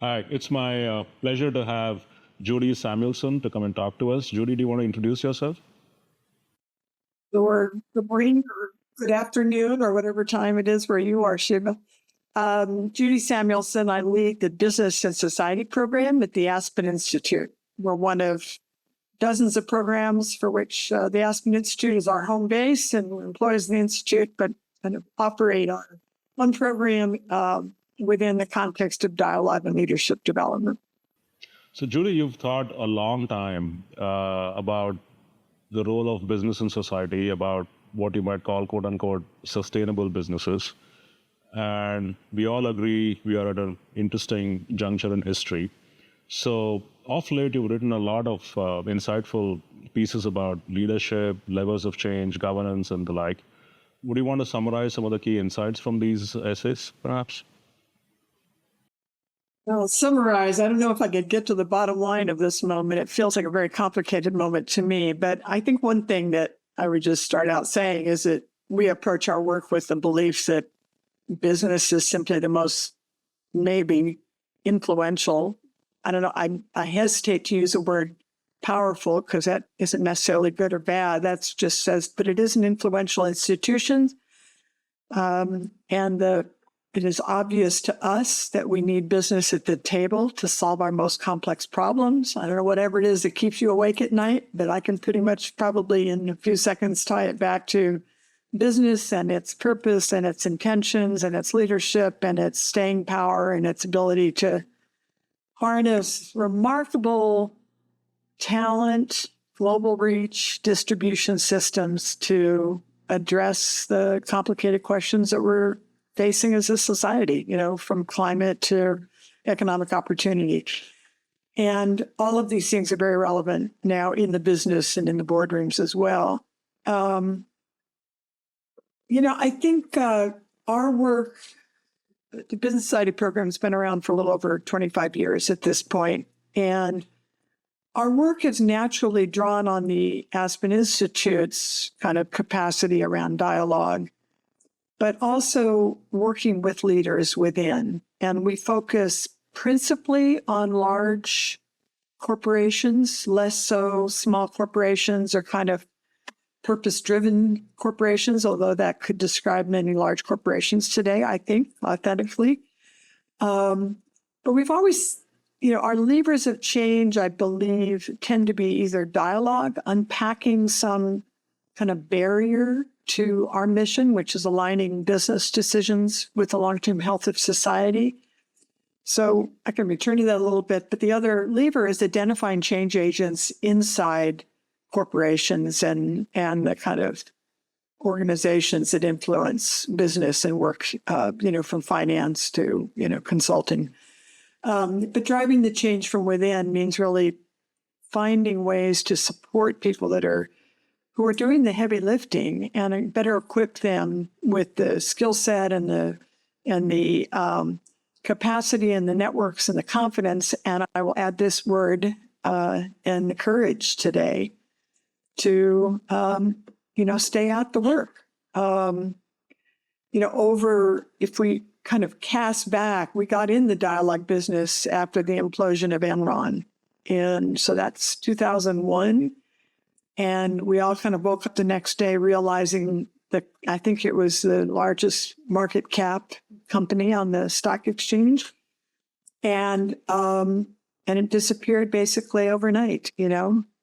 Hi, it's my pleasure to have Judy Samuelson to come and talk to us. Judy, do you want to introduce yourself? Or good morning or good afternoon or whatever time it is where you are, Shiva. Judy Samuelson, I lead the Business and Society program at the Aspen Institute. We're one of dozens of programs for which the Aspen Institute is our home base, and we're employees of the Institute, but kind of operate on one program within the context of dialogue and leadership development. So, Judy, you've thought a long time about the role of business in society, about what you might call, quote unquote, sustainable businesses. And we all agree we are at an interesting juncture in history. So, of late, you've written a lot of insightful pieces about leadership, levels of change, governance, and the like. Would you want to summarize some of the key insights from these essays, perhaps? Well, summarize, I don't know if I could get to the bottom line of this moment. It feels like a very complicated moment to me. But I think one thing that I would just start out saying is that we approach our work with the belief that business is simply the most maybe influential. I don't know. I hesitate to use the word powerful because that isn't necessarily good or bad. That's just says, but it is an influential institution. It is obvious to us that we need business at the table to solve our most complex problems. I don't know, whatever it is that keeps you awake at night, but I can pretty much probably in a few seconds tie it back to business and its purpose and its intentions and its leadership and its staying power and its ability to harness remarkable talent, global reach, distribution systems to address the complicated questions that we're facing as a society, from climate to economic opportunity. And all of these things are very relevant now in the business and in the boardrooms as well. I think our work, the Business Society program has been around for a little over 25 years at this point. And our work is naturally drawn on the Aspen Institute's kind of capacity around dialogue, but also working with leaders within. And we focus principally on large corporations, less so small corporations or kind of purpose-driven corporations, although that could describe many large corporations today, I think, authentically. But we've always, our levers of change, I believe, tend to be either dialogue, unpacking some kind of barrier to our mission, which is aligning business decisions with the long-term health of society. So I can return to that a little bit, but the other lever is identifying change agents inside corporations and the kind of organizations that influence business and work, from finance to, consulting. But driving the change from within means really finding ways to support people who are doing the heavy lifting and better equip them with the skill set and the capacity and the networks and the confidence. And I will add this word and the courage today to, stay out the work. If we kind of cast back, we got in the dialogue business after the implosion of Enron. And so that's 2001. And we all kind of woke up the next day realizing that I think it was the largest market cap company on the stock exchange. And it disappeared basically overnight,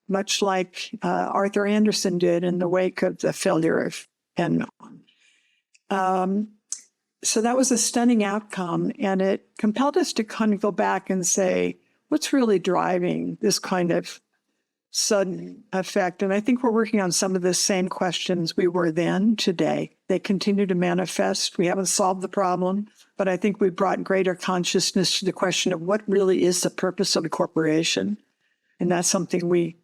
much like Arthur Andersen did in the wake of the failure of Enron. So that was a stunning outcome. And it compelled us to kind of go back and say, what's really driving this kind of sudden effect? And I think we're working on some of the same questions we were then today. They continue to manifest. We haven't solved the problem, but I think we've brought greater consciousness to the question of what really is the purpose of a corporation. And that's something we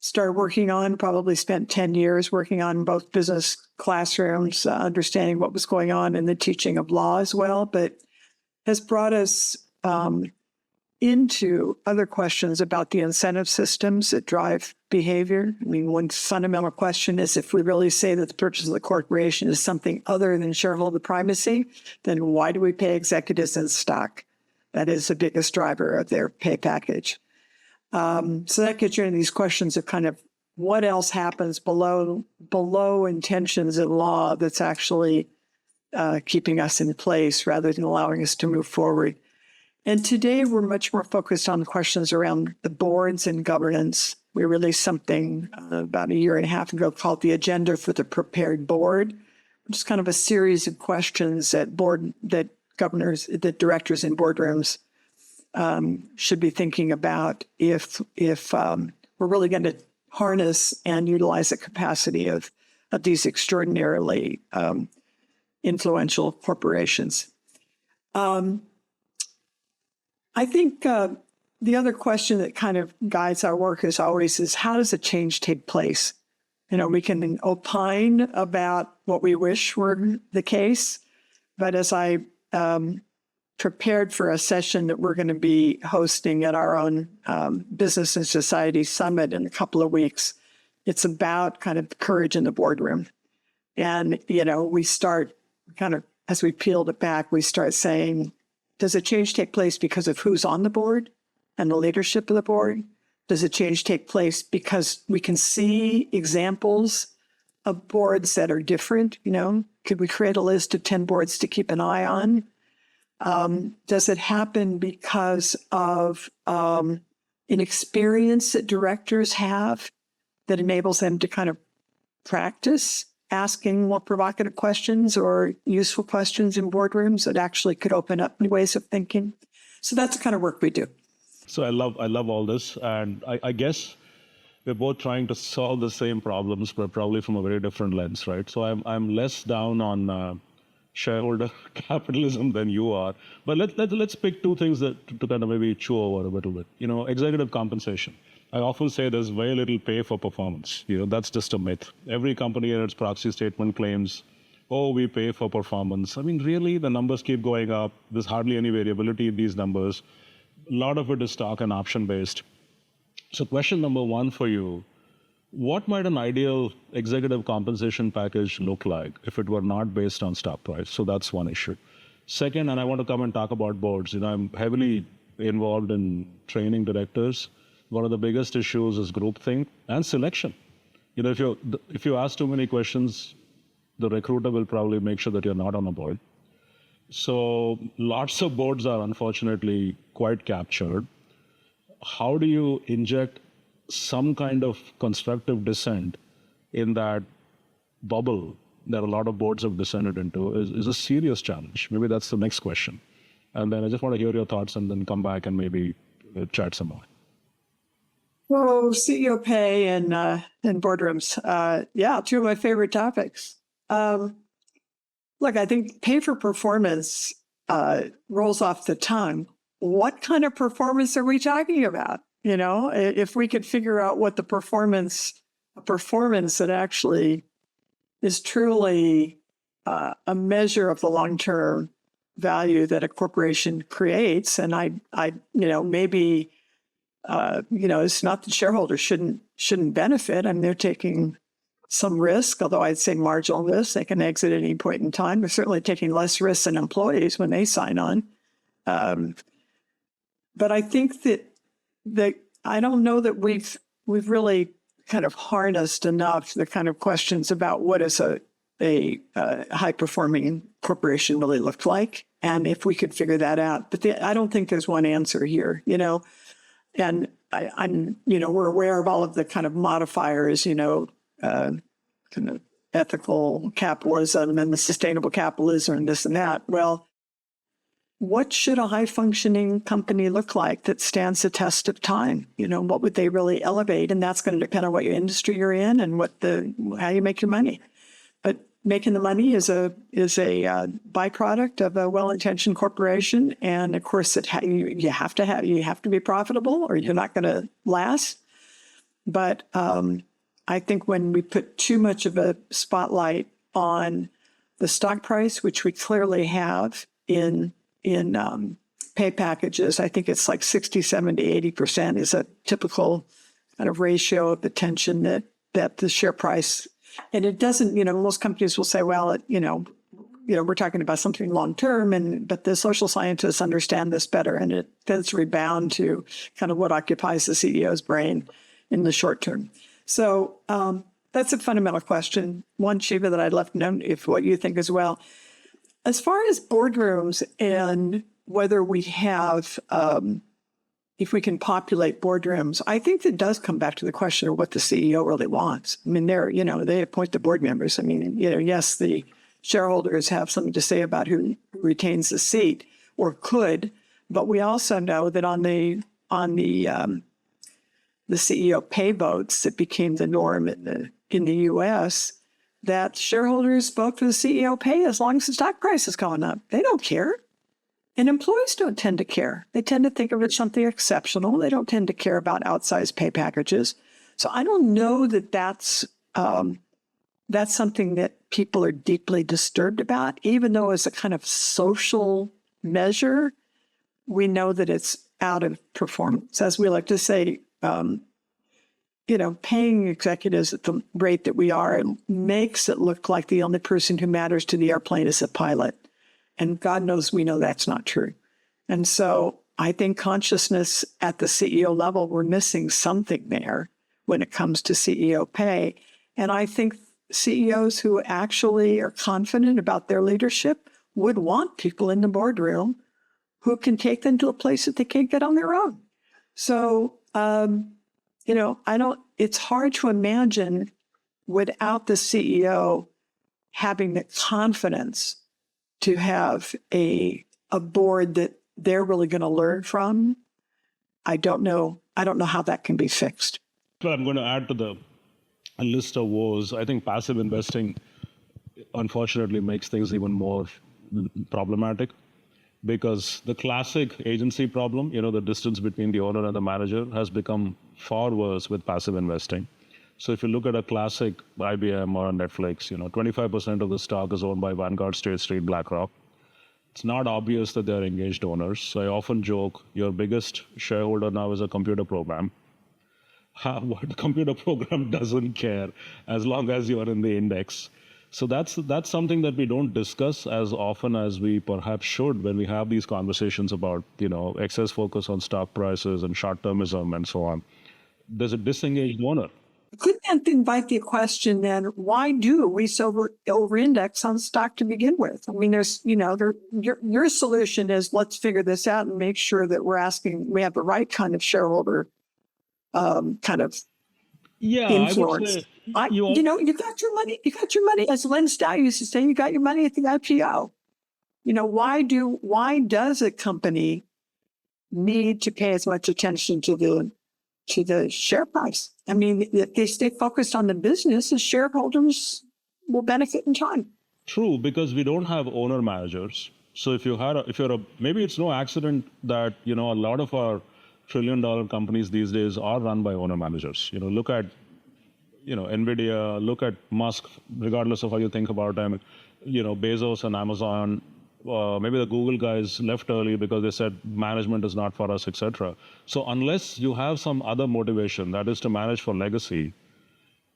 started working on, probably spent 10 years working on both business classrooms, understanding what was going on in the teaching of law as well, but has brought us into other questions about the incentive systems that drive behavior. I mean, one fundamental question is if we really say that the purpose of the corporation is something other than shareholder primacy, then why do we pay executives in stock? That is the biggest driver of their pay package. So that gets you into these questions of kind of what else happens below intentions in law that's actually keeping us in place rather than allowing us to move forward. And today we're much more focused on the questions around the boards and governance. We released something about a year and a half ago called the Agenda for the Prepared Board, which is kind of a series of questions that directors in boardrooms should be thinking about if we're really going to harness and utilize the capacity of these extraordinarily influential corporations. I think the other question that kind of guides our work is how does a change take place? We can opine about what we wish were the case, but as I prepared for a session that we're going to be hosting at our own Business and Society Summit in a couple of weeks, it's about kind of courage in the boardroom. And, we start kind of, as we peeled it back, we start saying, does a change take place because of who's on the board and the leadership of the board? Does a change take place because we can see examples of boards that are different? Could we create a list of 10 boards to keep an eye on? Does it happen because of an experience that directors have that enables them to kind of practice asking more provocative questions or useful questions in boardrooms that actually could open up new ways of thinking? So that's the kind of work we do. So I love all this, and I guess we're both trying to solve the same problems, but probably from a very different lens, right? So I'm less down on shareholder capitalism than you are, but let's pick two things to kind of maybe chew over a little bit. Executive compensation. I often say there's very little pay for performance. That's just a myth. Every company in its proxy statement claims, oh, we pay for performance. I mean, really, the numbers keep going up. There's hardly any variability in these numbers. A lot of it is stock and option based. So question number one for you, what might an ideal executive compensation package look like if it were not based on stock price? So that's one issue. Second, and I want to come and talk about boards. I'm heavily involved in training directors. One of the biggest issues is groupthink and selection. If you ask too many questions, the recruiter will probably make sure that you're not on a board. So lots of boards are unfortunately quite captured. How do you inject some kind of constructive dissent in that bubble that a lot of boards have descended into is a serious challenge. Maybe that's the next question. And then I just want to hear your thoughts and then come back and maybe chat some more. Well, CEO pay and boardrooms. Two of my favorite topics. Look, I think pay for performance rolls off the tongue. What kind of performance are we talking about? If we could figure out what a performance that actually is truly a measure of the long-term value that a corporation creates, and maybe it's not that shareholders shouldn't benefit. I mean, they're taking some risk, although I'd say marginal risk. They can exit at any point in time. They're certainly taking less risk than employees when they sign on. But I think that I don't know that we've really kind of harnessed enough the kind of questions about what does a high-performing corporation really look like, and if we could figure that out. But I don't think there's one answer here, And we're aware of all of the kind of modifiers, kind of ethical capitalism and the sustainable capitalism and this and that. Well, what should a high-functioning company look like that stands the test of time? What would they really elevate? And that's going to depend on what industry you're in and how you make your money. But making the money is a byproduct of a well-intentioned corporation, and of course, you have to be profitable, or you're not going to last. But I think when we put too much of a spotlight on the stock price, which we clearly have in pay packages, I think it's like 60, 70, 80% is a typical kind of ratio of attention that the share price, and it doesn't, most companies will say, well, we're talking about something long-term, but the social scientists understand this better, and it does rebound to kind of what occupies the CEO's brain in the short term. So that's a fundamental question. One, Shiva, that I'd love to know if what you think as well. As far as boardrooms and whether we have, if we can populate boardrooms, I think that does come back to the question of what the CEO really wants. I mean, they appoint the board members. I mean, yes, the shareholders have something to say about who retains the seat or could, but we also know that on the CEO pay votes that became the norm in the U.S., that shareholders vote for the CEO pay as long as the stock price is going up. They don't care. And employees don't tend to care. They tend to think of it as something exceptional. They don't tend to care about outsized pay packages. So I don't know that that's something that people are deeply disturbed about, even though as a kind of social measure, we know that it's out of performance. As we like to say, paying executives at the rate that we are makes it look like the only person who matters to the airplane is a pilot. And God knows we know that's not true. And so I think consciousness at the CEO level, we're missing something there when it comes to CEO pay. And I think CEOs who actually are confident about their leadership would want people in the boardroom who can take them to a place that they can't get on their own. So, it's hard to imagine without the CEO having the confidence to have a board that they're really going to learn from. I don't know how that can be fixed. But I'm going to add to the list of woes. I think passive investing, unfortunately, makes things even more problematic, because the classic agency problem, the distance between the owner and the manager, has become far worse with passive investing. So if you look at a classic IBM or Netflix, 25% of the stock is owned by Vanguard, State Street, BlackRock. It's not obvious that they're engaged owners. So I often joke, your biggest shareholder now is a computer program. What the computer program doesn't care as long as you are in the index. So that's something that we don't discuss as often as we perhaps should when we have these conversations about, excess focus on stock prices and short-termism and so on. There's a disengaged owner. Couldn't that invite the question then, why do we so over-index on stock to begin with? I mean, there's, your solution is let's figure this out and make sure that we have the right kind of shareholder kind of influence. I would say, you got your money. As Len Stow used to say, you got your money at the IPO. Why does a company need to pay as much attention to the share price? I mean, if they stay focused on the business, the shareholders will benefit in time. True, because we don't have owner managers. So maybe it's no accident that, a lot of our trillion-dollar companies these days are run by owner managers. Look at, NVIDIA, look at Musk, regardless of how you think about them, Bezos and Amazon. Maybe the Google guys left early because they said management is not for us, etc. So unless you have some other motivation, that is to manage for legacy,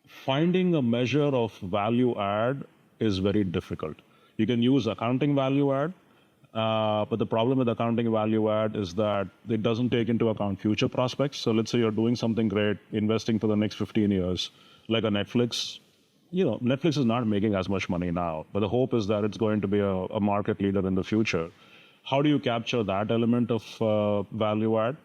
finding a measure of value add is very difficult. You can use accounting value add, but the problem with accounting value add is that it doesn't take into account future prospects. So let's say you're doing something great, investing for the next 15 years, like a Netflix. Netflix is not making as much money now, but the hope is that it's going to be a market leader in the future. How do you capture that element of value add?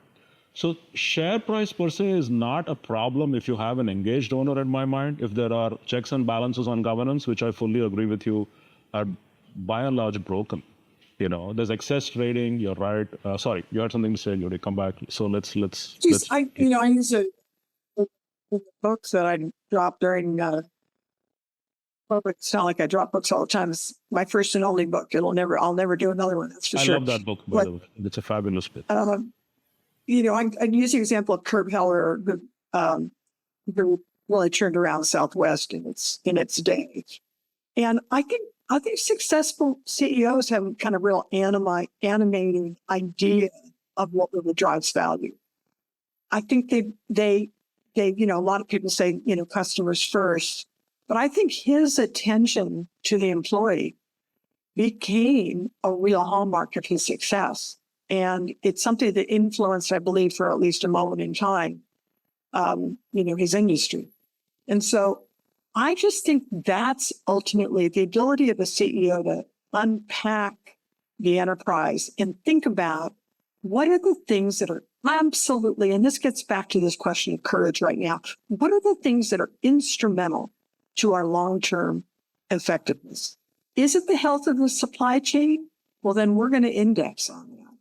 So share price per se is not a problem if you have an engaged owner, in my mind. If there are checks and balances on governance, which I fully agree with you, are by and large broken. There's excess trading. You're right. Sorry, you had something to say, Judy. Come back. So let's. I use books that I dropped during. It's not like I drop books all the time. It's my first and only book. I'll never do another one. That's for sure. I love that book, by the way. It's a fabulous book. I use the example of Kurt Heller, who really turned around Southwest in its day. And I think successful CEOs have kind of real animating idea of what really drives value. I think they a lot of people say, customers first, but I think his attention to the employee, became a real hallmark of his success. And it's something that influenced, I believe, for at least a moment in time, his industry. And so I just think that's ultimately the ability of a CEO to unpack the enterprise and think about what are the things that are absolutely, and this gets back to this question of courage right now, what are the things that are instrumental to our long-term effectiveness? Is it the health of the supply chain? Well, then we're going to index on that.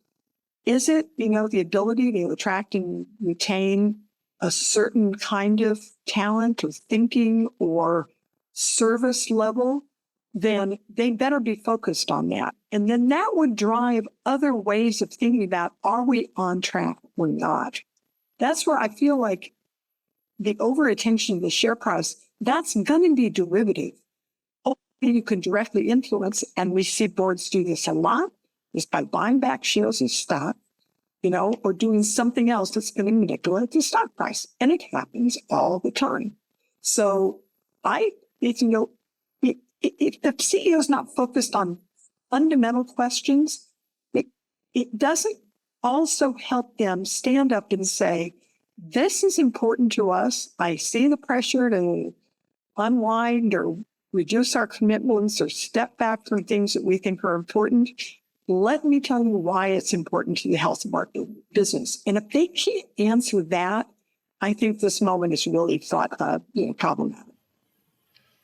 Is it, the ability to attract and retain a certain kind of talent or thinking or service level? Then they better be focused on that. And then that would drive other ways of thinking about, are we on track or not? That's where I feel like the over-attention of the share price, that's going to be derivative. You can directly influence, and we see boards do this a lot, is by buying back shares of stock, or doing something else that's going to manipulate the stock price. And it happens all the time. So if the CEO is not focused on fundamental questions, it doesn't also help them stand up and say, this is important to us. I see the pressure to unwind or reduce our commitments or step back from things that we think are important. Let me tell you why it's important to the health of our business. And if they can't answer that, I think this moment is really problematic.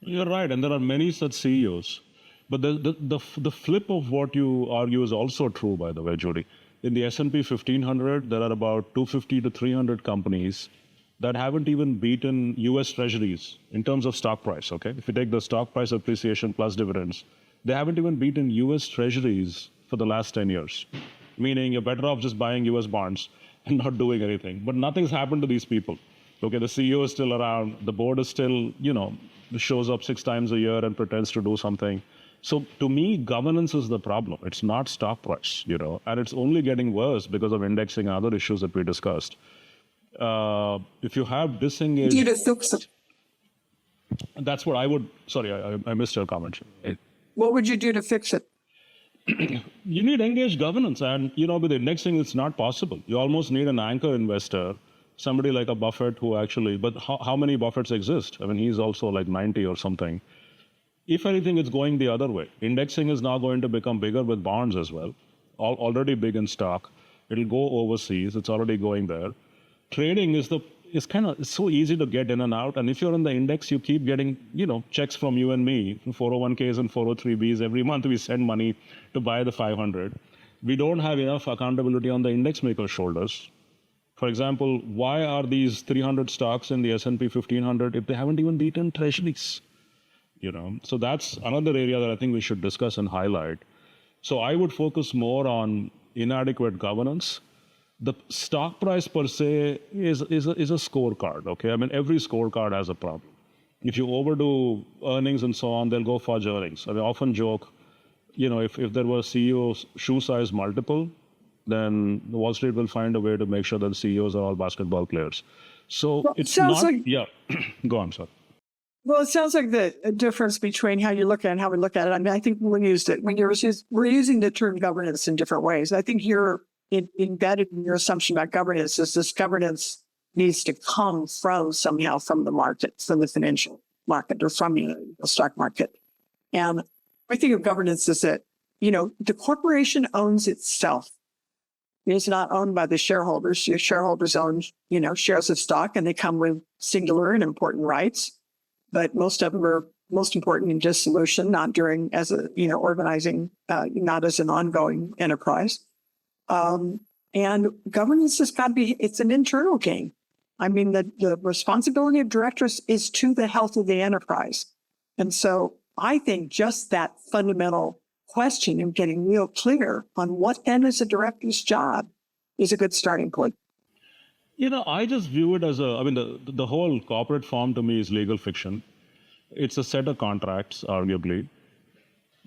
You're right, and there are many such CEOs. But the flip of what you argue is also true, by the way, Judy. In the S&P 1500, there are about 250 to 300 companies that haven't even beaten U.S. Treasuries in terms of stock price, okay? If you take the stock price appreciation plus dividends, they haven't even beaten U.S. Treasuries for the last 10 years, meaning you're better off just buying U.S. bonds and not doing anything. But nothing's happened to these people. Okay, the CEO is still around, the board is still, shows up 6 times a year and pretends to do something. So to me, governance is the problem. It's not stock price, and it's only getting worse because of indexing and other issues that we discussed. If you have disengaged... That's what I would... Sorry, I missed your comment. What would you do to fix it? You need engaged governance. And, with indexing, it's not possible. You almost need an anchor investor, somebody like a Buffett who actually... But how many Buffetts exist? I mean, he's also like 90 or something. If anything, it's going the other way. Indexing is now going to become bigger with bonds as well. Already big in stock. It'll go overseas. It's already going there. Trading is it's so easy to get in and out. And if you're in the index, you keep getting, checks from you and me, 401ks and 403bs. Every month we send money to buy the 500. We don't have enough accountability on the index maker's shoulders. For example, why are these 300 stocks in the S&P 1500 if they haven't even beaten treasuries? So that's another area that I think we should discuss and highlight. So I would focus more on inadequate governance. The stock price per se is a scorecard, okay? I mean, every scorecard has a problem. If you overdo earnings and so on, they'll go fudge earnings. I mean, I often joke, if there was CEO's shoe size multiple, then Wall Street will find a way to make sure that the CEOs are all basketball players. So it's not... Yeah, go on, sir. Well, it sounds like the difference between how you look at it and how we look at it. I mean, I think we're using the term governance in different ways. I think you're embedded in your assumption about governance is this governance needs to come somehow from the market, from the financial market or from the stock market. And I think of governance as that, the corporation owns itself. It is not owned by the shareholders. Your shareholders own, shares of stock, and they come with singular and important rights. But most of them are most important in dissolution, not during as a, organizing, not as an ongoing enterprise. And governance has got to be, it's an internal game. I mean, the responsibility of directors is to the health of the enterprise. And so I think just that fundamental question and getting real clear on what then is a director's job is a good starting point. I just view it as the whole corporate form to me is legal fiction. It's a set of contracts, arguably.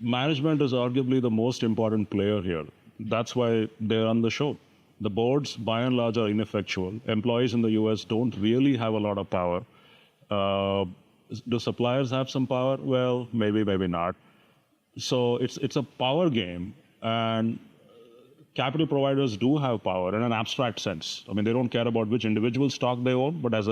Management is arguably the most important player here. That's why they're on the show. The boards, by and large, are ineffectual. Employees in the US don't really have a lot of power. Do suppliers have some power? Well, maybe, maybe not. So it's a power game, and capital providers do have power in an abstract sense. I mean, they don't care about which individual stock they own, but as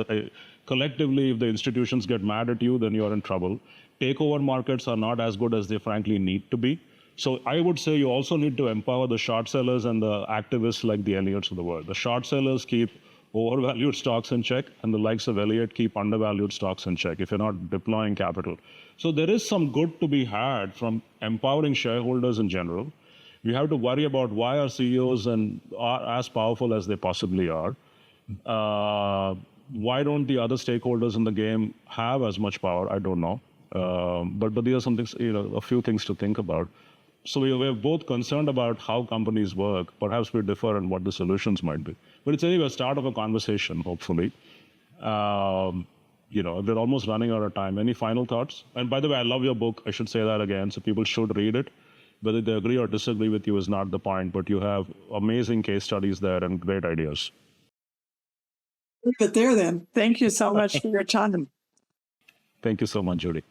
collectively, if the institutions get mad at you, then you're in trouble. Takeover markets are not as good as they frankly need to be. So I would say you also need to empower the short sellers and the activists like the Elliots of the world. The short sellers keep overvalued stocks in check, and the likes of Elliott keep undervalued stocks in check if you're not deploying capital. So there is some good to be had from empowering shareholders in general. You have to worry about why our CEOs are as powerful as they possibly are. Why don't the other stakeholders in the game have as much power? I don't know. But these are some things, a few things to think about. So we're both concerned about how companies work. Perhaps we differ on what the solutions might be. But it's anyway a start of a conversation, hopefully. We're almost running out of time. Any final thoughts? And by the way, I love your book. I should say that again. So people should read it. Whether they agree or disagree with you is not the point, but you have amazing case studies there and great ideas. Leave it there then. Thank you so much for your time. Thank you so much, Judy.